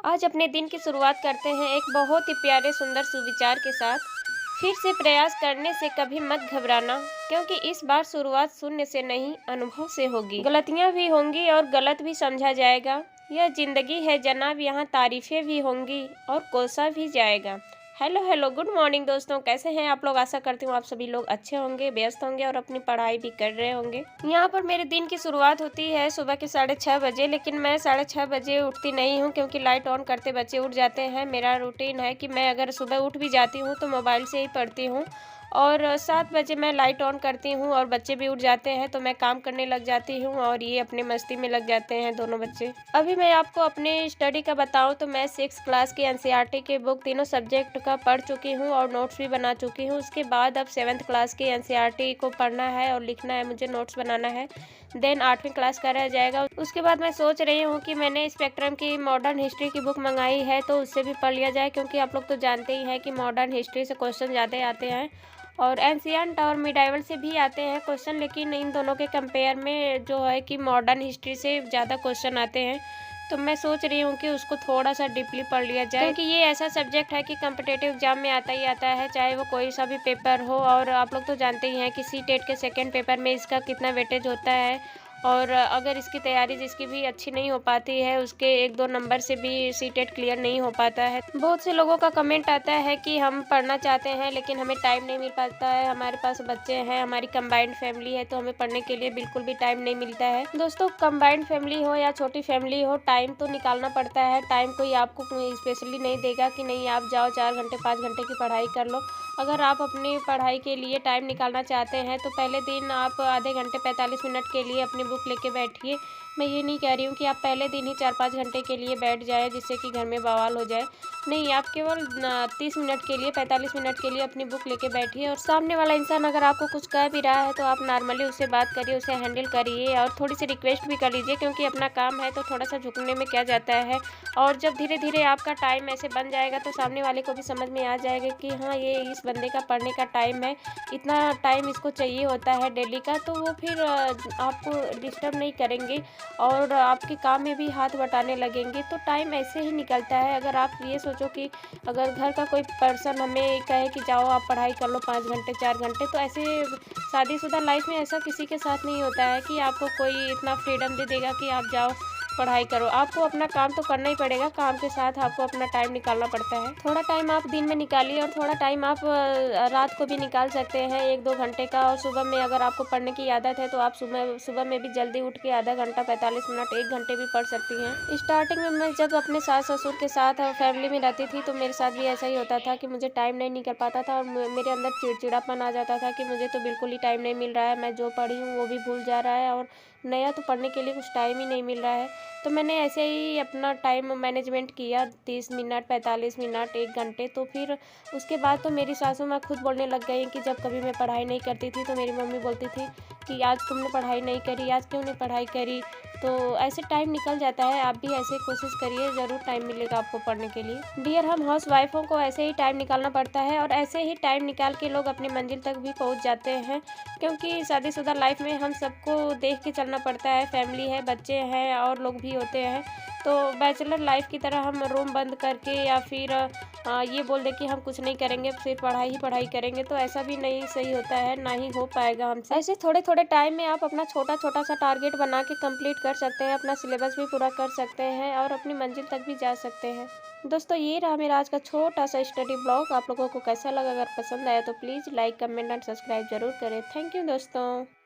आज अपने दिन की शुरुआत करते हैं एक बहुत ही प्यारे सुंदर सुविचार के साथ। फिर से प्रयास करने से कभी मत घबराना, क्योंकि इस बार शुरुआत शून्य से नहीं, अनुभव से होगी। गलतियां भी होंगी और गलत भी समझा जाएगा। यह जिंदगी है जनाब, यहाँ तारीफें भी होंगी और कोसा भी जाएगा। हेलो हेलो, गुड मॉर्निंग दोस्तों, कैसे हैं आप लोग। आशा करती हूँ आप सभी लोग अच्छे होंगे, व्यस्त होंगे और अपनी पढ़ाई भी कर रहे होंगे। यहाँ पर मेरे दिन की शुरुआत होती है सुबह के 6:30 बजे, लेकिन मैं 6:30 बजे उठती नहीं हूँ, क्योंकि लाइट ऑन करते बच्चे उठ जाते हैं। मेरा रूटीन है कि मैं अगर सुबह उठ भी जाती हूँ तो मोबाइल से ही पढ़ती हूँ, और 7 बजे मैं लाइट ऑन करती हूँ और बच्चे भी उठ जाते हैं तो मैं काम करने लग जाती हूँ और ये अपने मस्ती में लग जाते हैं दोनों बच्चे। अभी मैं आपको अपने स्टडी का बताऊँ तो मैं 6 क्लास की एनसीईआरटी के बुक तीनों सब्जेक्ट का पढ़ चुकी हूँ और नोट्स भी बना चुकी हूँ। उसके बाद अब 7th क्लास की एनसीईआरटी को पढ़ना है और लिखना है, मुझे नोट्स बनाना है। देन 8वीं क्लास का रह जाएगा। उसके बाद मैं सोच रही हूँ कि मैंने स्पेक्ट्रम की मॉडर्न हिस्ट्री की बुक मंगाई है तो उससे भी पढ़ लिया जाए, क्योंकि आप लोग तो जानते ही हैं कि मॉडर्न हिस्ट्री से क्वेश्चन ज़्यादा आते हैं और एंशिएंट और मिडाइवल से भी आते हैं क्वेश्चन, लेकिन इन दोनों के कंपेयर में जो है कि मॉडर्न हिस्ट्री से ज़्यादा क्वेश्चन आते हैं। तो मैं सोच रही हूँ कि उसको थोड़ा सा डीपली पढ़ लिया जाए, क्योंकि ये ऐसा सब्जेक्ट है कि कॉम्पिटिटिव एग्जाम में आता ही आता है, चाहे वो कोई सा भी पेपर हो। और आप लोग तो जानते ही हैं कि सीटेट के सेकेंड पेपर में इसका कितना वेटेज होता है, और अगर इसकी तैयारी जिसकी भी अच्छी नहीं हो पाती है उसके 1-2 नंबर से भी सीटेट क्लियर नहीं हो पाता है। बहुत से लोगों का कमेंट आता है कि हम पढ़ना चाहते हैं लेकिन हमें टाइम नहीं मिल पाता है, हमारे पास बच्चे हैं, हमारी कंबाइंड फैमिली है, तो हमें पढ़ने के लिए बिल्कुल भी टाइम नहीं मिलता है। दोस्तों, कंबाइंड फैमिली हो या छोटी फैमिली हो, टाइम तो निकालना पड़ता है। टाइम कोई आपको स्पेशली नहीं देगा कि नहीं आप जाओ 4 घंटे 5 घंटे की पढ़ाई कर लो। अगर आप अपनी पढ़ाई के लिए टाइम निकालना चाहते हैं तो पहले दिन आप आधे घंटे 45 मिनट के लिए अपनी बुक लेके बैठिए। मैं ये नहीं कह रही हूँ कि आप पहले दिन ही 4-5 घंटे के लिए बैठ जाए जिससे कि घर में बवाल हो जाए। नहीं, आप केवल 30 मिनट के लिए 45 मिनट के लिए अपनी बुक लेके बैठिए, और सामने वाला इंसान अगर आपको कुछ कह भी रहा है तो आप नॉर्मली उससे बात करिए, उसे हैंडल करिए और थोड़ी सी रिक्वेस्ट भी कर लीजिए, क्योंकि अपना काम है तो थोड़ा सा झुकने में क्या जाता है। और जब धीरे धीरे आपका टाइम ऐसे बन जाएगा तो सामने वाले को भी समझ में आ जाएगा कि हाँ, ये इस बंदे का पढ़ने का टाइम है, इतना टाइम इसको चाहिए होता है डेली का, तो वो फिर आपको डिस्टर्ब नहीं करेंगे और आपके काम में भी हाथ बटाने लगेंगे। तो टाइम ऐसे ही निकलता है। अगर आप ये सोचो कि अगर घर का कोई पर्सन हमें कहे कि जाओ आप पढ़ाई कर लो 5 घंटे 4 घंटे, तो ऐसे शादीशुदा लाइफ में ऐसा किसी के साथ नहीं होता है कि आपको कोई इतना फ्रीडम दे देगा कि आप जाओ पढ़ाई करो। आपको अपना काम तो करना ही पड़ेगा, काम के साथ आपको अपना टाइम निकालना पड़ता है। थोड़ा टाइम आप दिन में निकालिए और थोड़ा टाइम आप रात को भी निकाल सकते हैं 1-2 घंटे का। और सुबह में अगर आपको पढ़ने की आदत है तो आप सुबह सुबह में भी जल्दी उठ के आधा घंटा 45 मिनट 1 घंटे भी पढ़ सकती हैं। स्टार्टिंग में मैं जब अपने सास ससुर के साथ और फैमिली में रहती थी तो मेरे साथ भी ऐसा ही होता था कि मुझे टाइम नहीं निकल पाता था और मेरे अंदर चिड़चिड़ापन आ जाता था कि मुझे तो बिल्कुल ही टाइम नहीं मिल रहा है, मैं जो पढ़ी हूँ वो भी भूल जा रहा है और नया तो पढ़ने के लिए कुछ टाइम ही नहीं मिल रहा है। तो मैंने ऐसे ही अपना टाइम मैनेजमेंट किया, 30 मिनट 45 मिनट 1 घंटे। तो फिर उसके बाद तो मेरी सासू माँ खुद बोलने लग गई कि जब कभी मैं पढ़ाई नहीं करती थी तो मेरी मम्मी बोलती थी कि आज तुमने पढ़ाई नहीं करी, आज क्यों नहीं पढ़ाई करी। तो ऐसे टाइम निकल जाता है। आप भी ऐसे कोशिश करिए, ज़रूर टाइम मिलेगा आपको पढ़ने के लिए। डियर, हम हाउस वाइफों को ऐसे ही टाइम निकालना पड़ता है और ऐसे ही टाइम निकाल के लोग अपनी मंजिल तक भी पहुंच जाते हैं, क्योंकि शादीशुदा लाइफ में हम सबको देख के चलना पड़ता है। फैमिली है, बच्चे हैं और लोग भी होते हैं। तो बैचलर लाइफ की तरह हम रूम बंद करके या फिर ये बोल दे कि हम कुछ नहीं करेंगे, सिर्फ पढ़ाई ही पढ़ाई करेंगे, तो ऐसा भी नहीं सही होता है, ना ही हो पाएगा हमसे। ऐसे थोड़े थोड़े टाइम में आप अपना छोटा छोटा सा टारगेट बना के कंप्लीट कर सकते हैं, अपना सिलेबस भी पूरा कर सकते हैं और अपनी मंजिल तक भी जा सकते हैं। दोस्तों, ये रहा मेरा आज का छोटा सा स्टडी ब्लॉग। आप लोगों को कैसा लगा? अगर पसंद आया तो please like comment and subscribe जरूर करें। थैंक यू दोस्तों।